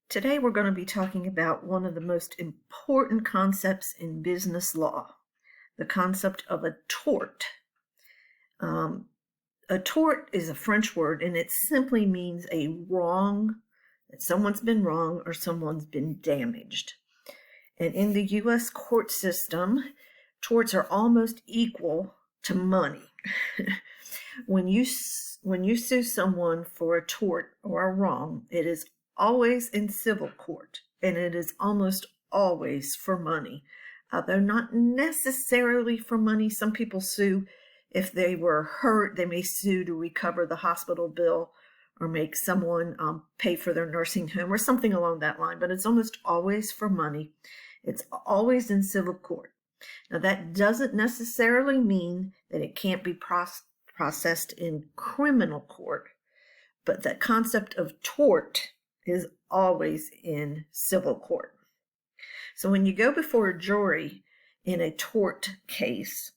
Today we're going to be talking about one of the most important concepts in business law, the concept of a tort. A tort is a French word, and it simply means a wrong, that someone's been wrong or someone's been damaged. And in the U.S. court system, torts are almost equal to money. When you sue someone for a tort or a wrong, it is always in civil court, and it is almost always for money. Though not necessarily for money. Some people sue if they were hurt. They may sue to recover the hospital bill or make someone pay for their nursing home or something along that line, but it's almost always for money. It's always in civil court. Now, that doesn't necessarily mean that it can't be processed in criminal court, but the concept of tort is always in civil court. So when you go before a jury in a tort case,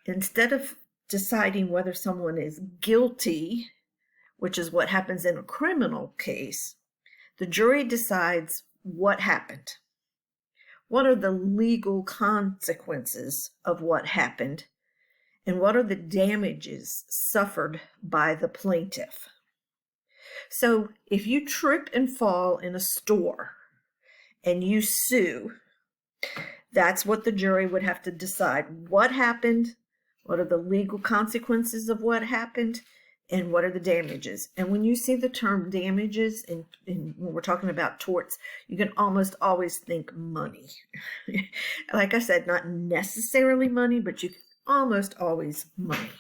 instead of deciding whether someone is guilty, which is what happens in a criminal case, the jury decides what happened. What are the legal consequences of what happened? And what are the damages suffered by the plaintiff? So if you trip and fall in a store and you sue, that's what the jury would have to decide. What happened? What are the legal consequences of what happened? And what are the damages? And when you see the term damages, when we're talking about torts, you can almost always think money. Like I said, not necessarily money, but you can almost always money.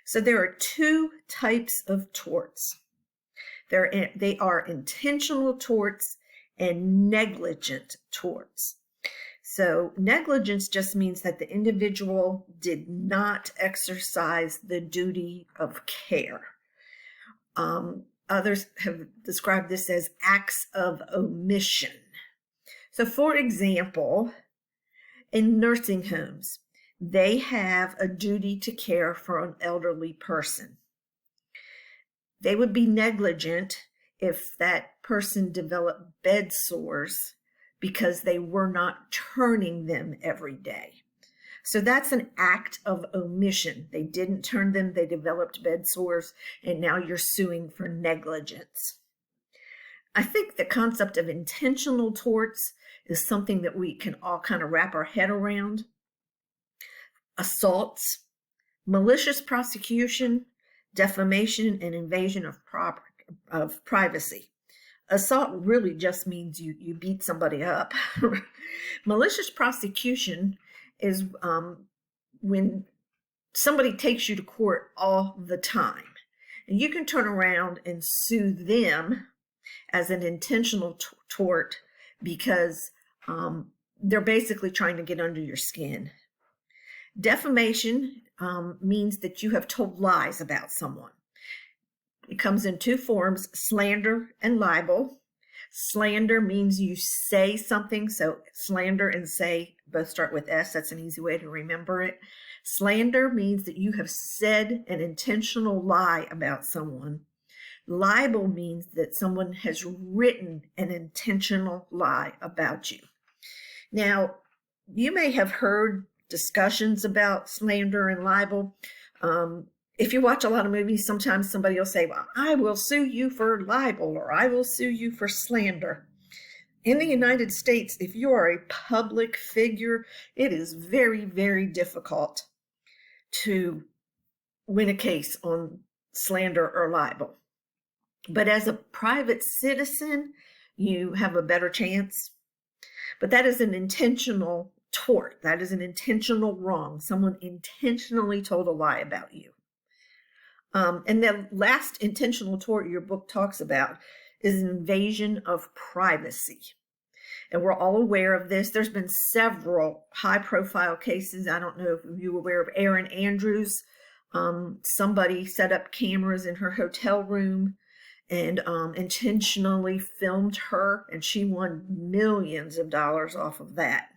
So there are two types of torts. They are intentional torts and negligent torts. So negligence just means that the individual did not exercise the duty of care. Others have described this as acts of omission. So for example, in nursing homes, they have a duty to care for an elderly person. They would be negligent if that person developed bed sores because they were not turning them every day. So that's an act of omission. They didn't turn them, they developed bed sores, and now you're suing for negligence. I think the concept of intentional torts is something that we can all kind of wrap our head around. Assaults, malicious prosecution, defamation, and invasion of privacy. Assault really just means you beat somebody up. Malicious prosecution is when somebody takes you to court all the time. And you can turn around and sue them as an intentional tort because they're basically trying to get under your skin. Defamation means that you have told lies about someone. It comes in two forms, slander and libel. Slander means you say something, so slander and say both start with S. That's an easy way to remember it. Slander means that you have said an intentional lie about someone. Libel means that someone has written an intentional lie about you. Now, you may have heard discussions about slander and libel. If you watch a lot of movies, sometimes somebody will say, well, I will sue you for libel, or I will sue you for slander. In the United States, if you are a public figure, it is very, very difficult to win a case on slander or libel. But as a private citizen, you have a better chance. But that is an intentional tort. That is an intentional wrong. Someone intentionally told a lie about you. And the last intentional tort your book talks about is an invasion of privacy. And we're all aware of this. There's been several high-profile cases. I don't know if you were aware of Erin Andrews. Somebody set up cameras in her hotel room and intentionally filmed her, and she won millions of dollars off of that.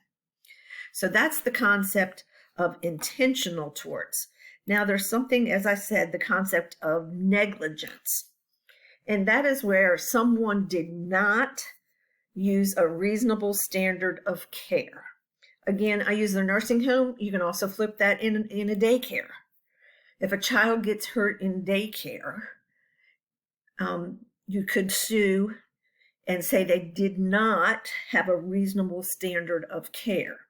So that's the concept of intentional torts. Now there's something, as I said, the concept of negligence. And that is where someone did not use a reasonable standard of care. Again, I use the nursing home. You can also flip that in a daycare. If a child gets hurt in daycare, you could sue and say they did not have a reasonable standard of care.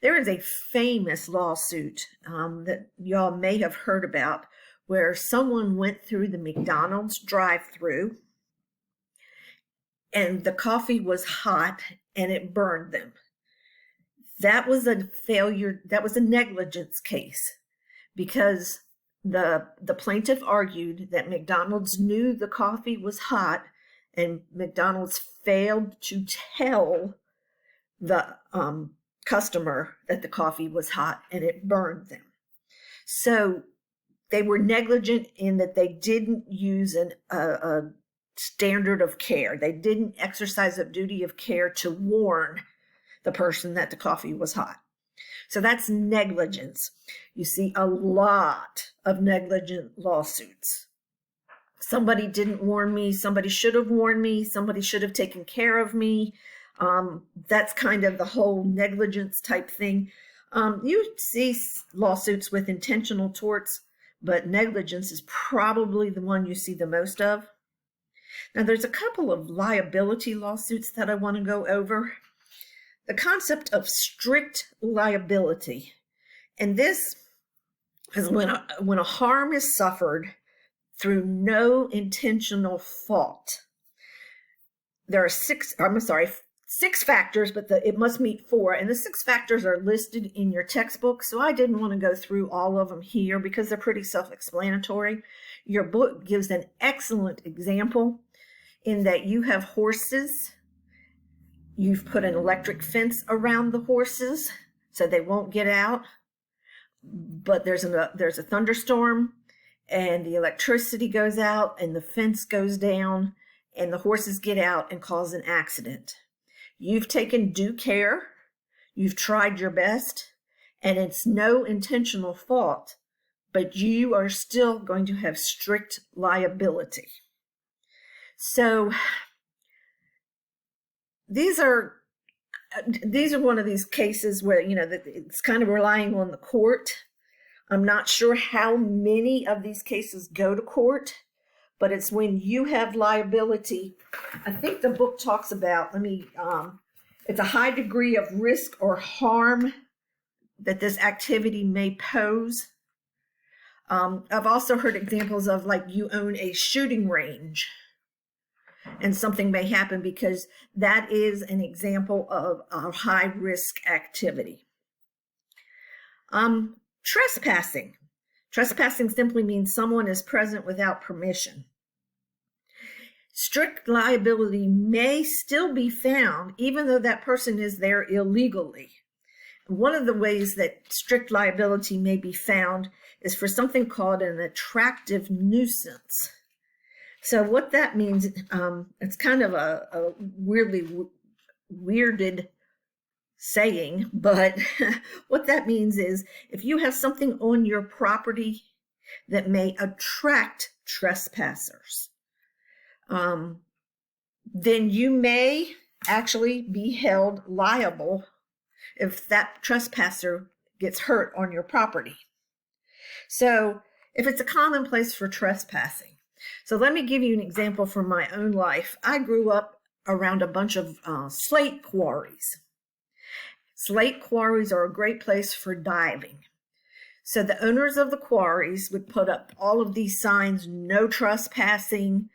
There is a famous lawsuit that y'all may have heard about where someone went through the McDonald's drive-through and the coffee was hot and it burned them. That was a failure. That was a negligence case because the plaintiff argued that McDonald's knew the coffee was hot and McDonald's failed to tell the customer that the coffee was hot and it burned them. So they were negligent in that they didn't use a standard of care. They didn't exercise a duty of care to warn the person that the coffee was hot. So that's negligence. You see a lot of negligent lawsuits. Somebody didn't warn me. Somebody should have warned me. Somebody should have taken care of me. That's kind of the whole negligence type thing. You see lawsuits with intentional torts, but negligence is probably the one you see the most of. Now, there's a couple of liability lawsuits that I want to go over. The concept of strict liability, and this is when a harm is suffered through no intentional fault. There are six factors, but it must meet 4, and the 6 factors are listed in your textbook, so I didn't want to go through all of them here because they're pretty self-explanatory. Your book gives an excellent example in that you have horses. You've put an electric fence around the horses so they won't get out, but there's a thunderstorm and the electricity goes out and the fence goes down and the horses get out and cause an accident. You've taken due care, you've tried your best, and it's no intentional fault, but you are still going to have strict liability. So these are one of these cases where, it's kind of relying on the court. I'm not sure how many of these cases go to court, but it's when you have liability. I think the book talks about, it's a high degree of risk or harm that this activity may pose. I've also heard examples of like you own a shooting range and something may happen because that is an example of a high risk activity. Trespassing. Trespassing simply means someone is present without permission. Strict liability may still be found even though that person is there illegally. One of the ways that strict liability may be found is for something called an attractive nuisance. So what that means, it's kind of a weirdly weirded saying, but what that means is if you have something on your property that may attract trespassers, then you may actually be held liable if that trespasser gets hurt on your property. So if it's a common place for trespassing. So let me give you an example from my own life. I grew up around a bunch of slate quarries. Slate quarries are a great place for diving. So the owners of the quarries would put up all of these signs, no trespassing,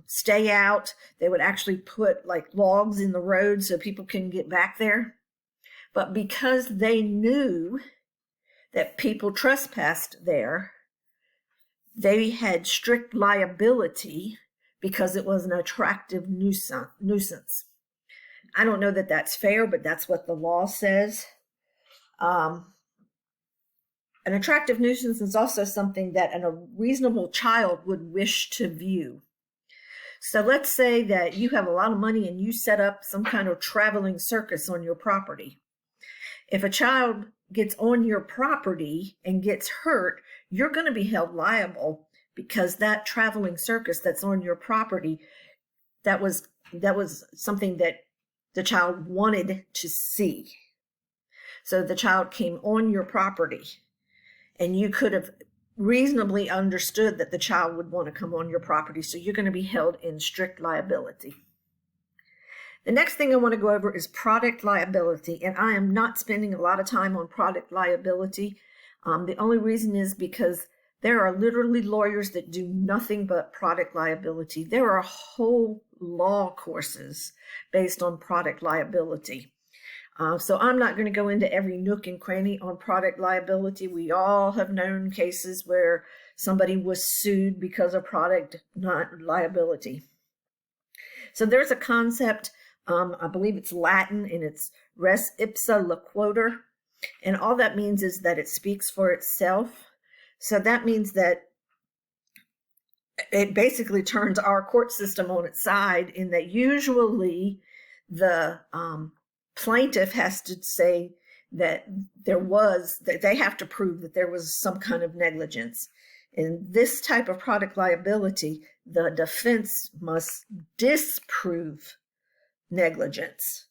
stay out. They would actually put like logs in the road so people can get back there. But because they knew that people trespassed there, they had strict liability because it was an attractive nuisance. I don't know that that's fair, but that's what the law says. An attractive nuisance is also something that a reasonable child would wish to view. So let's say that you have a lot of money and you set up some kind of traveling circus on your property. If a child gets on your property and gets hurt, you're going to be held liable because that traveling circus that's on your property, that was something that the child wanted to see. So the child came on your property, and you could have reasonably understood that the child would want to come on your property, so you're going to be held in strict liability. The next thing I want to go over is product liability, and I am not spending a lot of time on product liability. The only reason is because there are literally lawyers that do nothing but product liability. There are whole law courses based on product liability. So I'm not going to go into every nook and cranny on product liability. We all have known cases where somebody was sued because of product liability. So there's a concept, I believe it's Latin, and it's res ipsa loquitur. And all that means is that it speaks for itself. So that means that it basically turns our court system on its side, in that usually the plaintiff has to say that they have to prove that there was some kind of negligence. In this type of product liability, the defense must disprove negligence.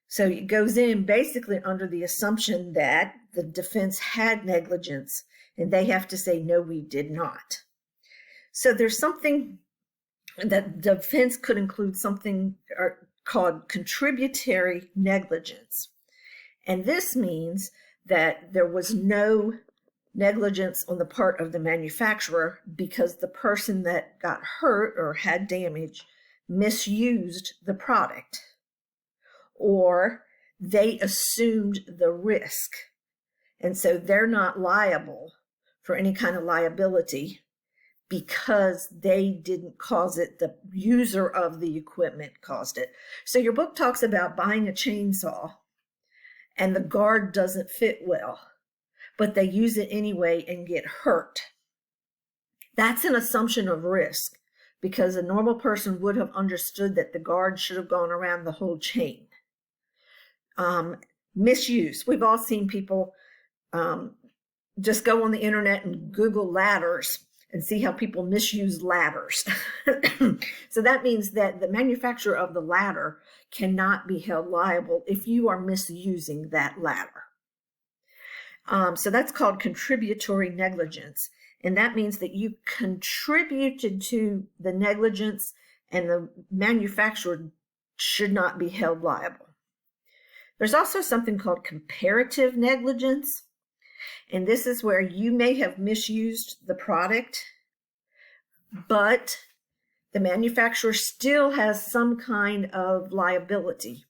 So it goes in basically under the assumption that the defense had negligence, and they have to say, no, we did not. So there's something that defense could include, something called contributory negligence. And this means that there was no negligence on the part of the manufacturer because the person that got hurt or had damage misused the product, or they assumed the risk. And so they're not liable for any kind of liability because they didn't cause it. The user of the equipment caused it. So your book talks about buying a chainsaw and the guard doesn't fit well, but they use it anyway and get hurt. That's an assumption of risk, because a normal person would have understood that the guard should have gone around the whole chain. Misuse. We've all seen people just go on the internet and Google ladders and see how people misuse ladders. So that means that the manufacturer of the ladder cannot be held liable if you are misusing that ladder. So that's called contributory negligence. And that means that you contributed to the negligence, and the manufacturer should not be held liable. There's also something called comparative negligence. And this is where you may have misused the product, but the manufacturer still has some kind of liability.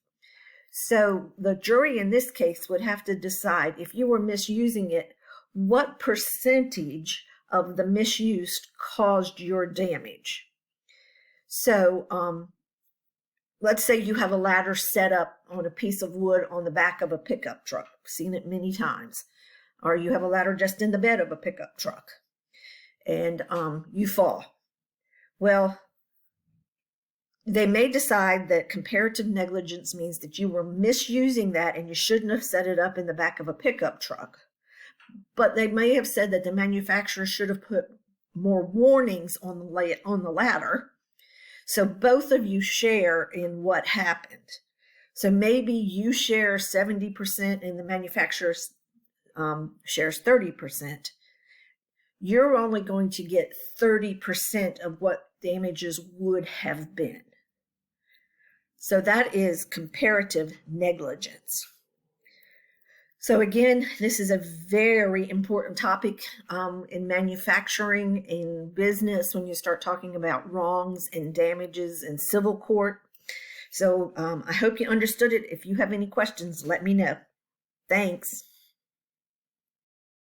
So the jury in this case would have to decide, if you were misusing it, what percentage of the misuse caused your damage. So let's say you have a ladder set up on a piece of wood on the back of a pickup truck. I've seen it many times. Or you have a ladder just in the bed of a pickup truck, and you fall. Well, they may decide that comparative negligence means that you were misusing that and you shouldn't have set it up in the back of a pickup truck. But they may have said that the manufacturer should have put more warnings on the ladder. So both of you share in what happened. So maybe you share 70% and the manufacturer shares 30%. You're only going to get 30% of what damages would have been. So that is comparative negligence. So again, this is a very important topic in manufacturing, in business, when you start talking about wrongs and damages in civil court. So I hope you understood it. If you have any questions, let me know. Thanks.